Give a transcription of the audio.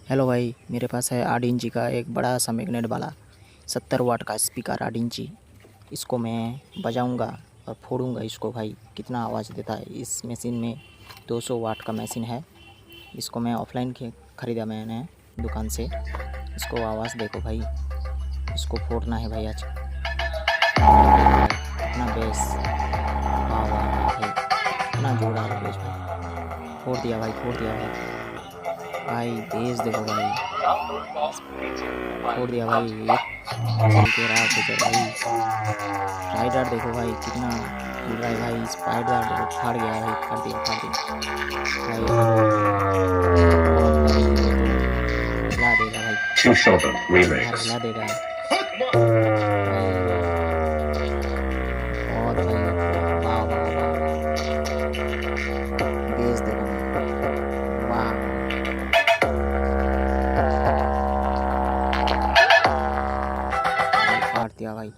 Hello भाई, मेरे पास है 8 इंची का एक बड़ा सा मैग्नेट वाला 70 वाट का स्पीकर 8 इंची। इसको मैं बजाऊंगा और फोड़ूंगा इसको भाई, कितना आवाज़ देता है। इस मशीन में 200 वाट का मशीन है। इसको मैं ऑफलाइन ख़रीदा मैंने दुकान से। इसको आवाज़ देखो भाई, इसको फोड़ना है भाई आज। कितना बेस, वाह वाह भाई, कितना जोर आ रहा है बेस भाई। फोड़ दिया भाई, फोड़ दिया भाई। भाई बेस देखो भाई, छोड़ दिया भाई। एक चल के रहा है भाई। स्पाइडर देखो भाई, कितना हिल रहा है भाई। स्पाइडर देखो, फाड़ गया भाई, फाड़ दिया, फाड़ दिया भाई। हिला देगा भाई, हिला देगा भाई। और भाई वाह वाह वाह, बेस देखो वाह। फाड़ दिया भाई।